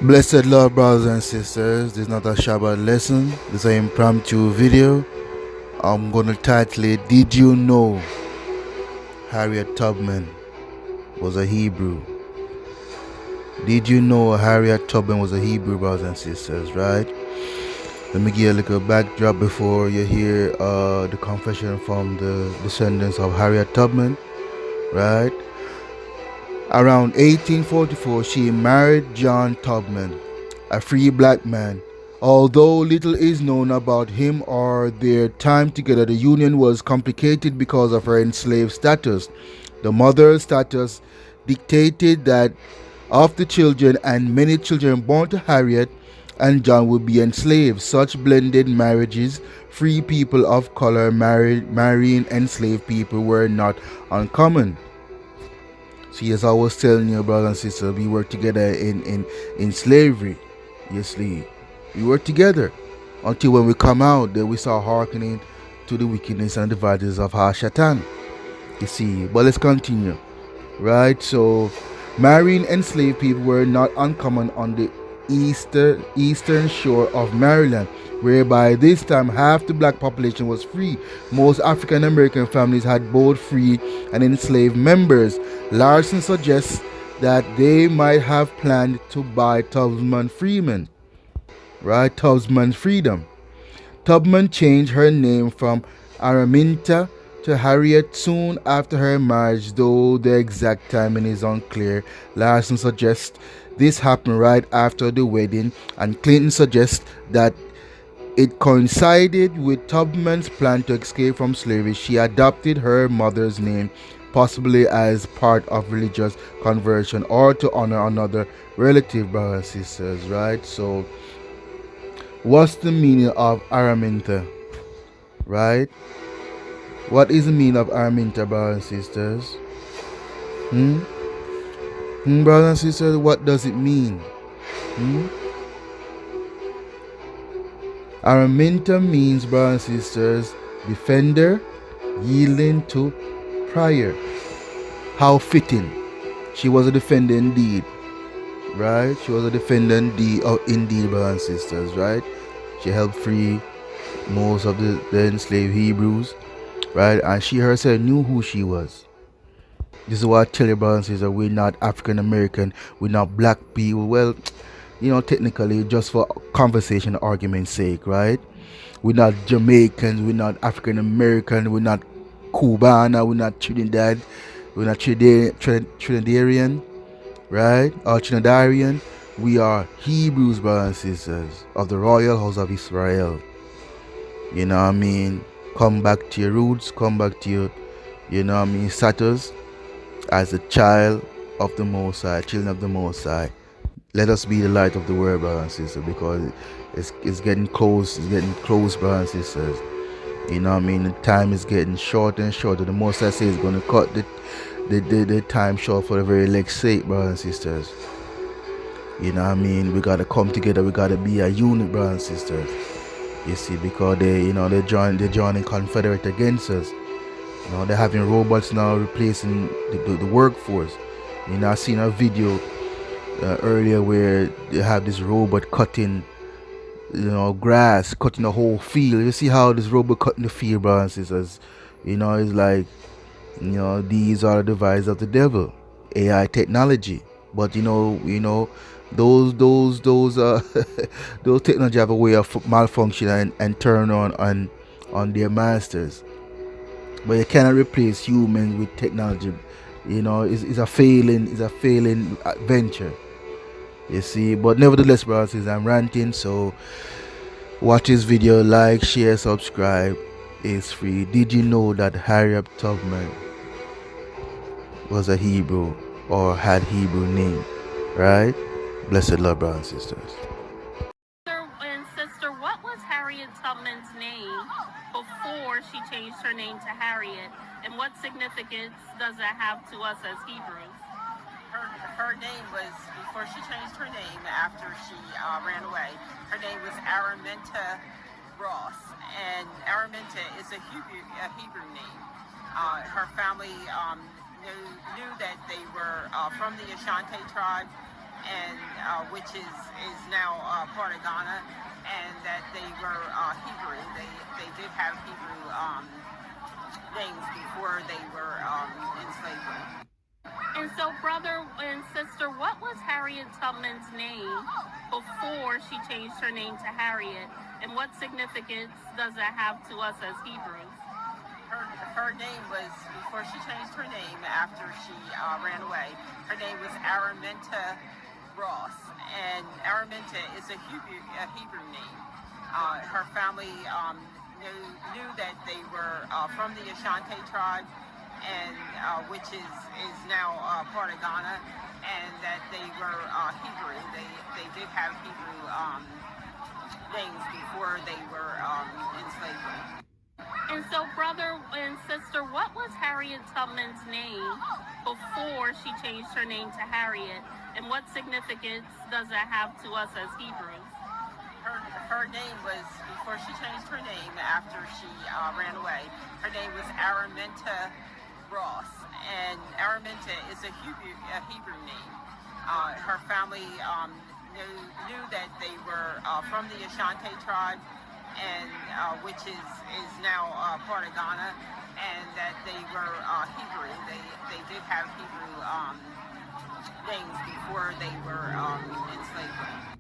Blessed Lord, brothers and sisters, this is not a Shabbat lesson, this is an impromptu video. I'm gonna title it, Did You Know Harriet Tubman was a Hebrew? Did you know Harriet Tubman was a Hebrew, brothers and sisters, right? Let me give you a little backdrop before you hear the confession from the descendants of Harriet Tubman, right? Around 1844, she married John Tubman, a free black man. Although little is known about him or their time together, the union was complicated because of her enslaved status. The mother's status dictated that of the children and many children born to Harriet and John would be enslaved. Such blended marriages, free people of color marrying enslaved people, were not uncommon. See, as I was telling you, brothers and sisters, we were together in slavery. Yes, we were together until when we come out, then we start hearkening to the wickedness and devices of Hashatan. You see, but let's continue. Right? So, marrying enslaved people were not uncommon on the eastern shore of Maryland, where by this time half the black population was free. Most African American families had both free and enslaved members. Larson suggests that they might have planned to buy Tubman Freeman, right? Tubman Freedom. Tubman changed her name from Araminta to Harriet soon after her marriage, though the exact timing is unclear. Larson suggests this happened right after the wedding, and Clinton suggests that it coincided with Tubman's plan to escape from slavery. She adopted her mother's name, possibly as part of religious conversion or to honor another relative, brothers and sisters, right? So, what's the meaning of Araminta, right? What is the meaning of Araminta, brothers and sisters? Brothers and sisters, what does it mean? Araminta means, brothers and sisters, defender, yielding to prior. How fitting. She was a defender indeed, right? She was a defender indeed, brothers and sisters, right? She helped free most of the enslaved Hebrews, right? And she herself knew who she was. This is what I tell you, brothers and sisters, we're not African American, we're not black people. Well, technically, just for conversation argument's sake, right? We're not Jamaicans, we're not African American, we're not Cubana, we're not Trinidad, we're not Trinidadian, right? Or Trinidadian. We are Hebrews, brothers and sisters, of the royal house of Israel. You know what I mean? Come back to your roots, come back to your, status as a child of the Most High, children of the Most High. Let us be the light of the world, brothers and sisters, because it's getting close, brothers and sisters. You know what I mean? The time is getting shorter and shorter. The Most High says it's going to cut the time short for the very elect's sake, brothers and sisters. You know what I mean? We got to come together, we got to be a unit, brothers and sisters. You see, because they're joining Confederate against us. They're having robots now replacing the workforce. I seen a video earlier where they have this robot cutting grass, cutting the whole field. You see how this robot cutting the field, brothers and sisters. It's like these are the devices of the devil, AI technology. But those those technology have a way of malfunction and turn on their masters. But you cannot replace humans with technology. It's a failing venture. You see, but nevertheless, brothers, I'm ranting. So watch this video, like, share, subscribe. It's free. Did you know that Harriet Tubman was a Hebrew or had Hebrew name? Right? Blessed Lord, brothers and sisters. And sister, what was Harriet Tubman's name before she changed her name to Harriet, and what significance does that have to us as Hebrews? Her name was, before she changed her name after she ran away, her name was Araminta Ross, and Araminta is a Hebrew name. Her family knew that they were from the Ashanti tribe, and which is now part of Ghana, and that they were Hebrew. They did have Hebrew names before they were in slavery. And so, brother and sister, what was Harriet Tubman's name before she changed her name to Harriet? And what significance does that have to us as Hebrews? Her name was, before she changed her name after she ran away, her name was Araminta Ross. And Araminta is a Hebrew name. Her family knew that they were from the Ashanti tribe, and which is now part of Ghana, and that they were Hebrew. They did have Hebrew names before they were in slavery. And so, brother and sister, what was Harriet Tubman's name before she changed her name to Harriet? And what significance does that have to us as Hebrews? Her name was, before she changed her name after she ran away, her name was Araminta Ross. And Araminta is a Hebrew name. Her family knew that they were from the Ashanti tribe, and which is now part of Ghana, and that they were Hebrew. They did have Hebrew names before they were in slavery.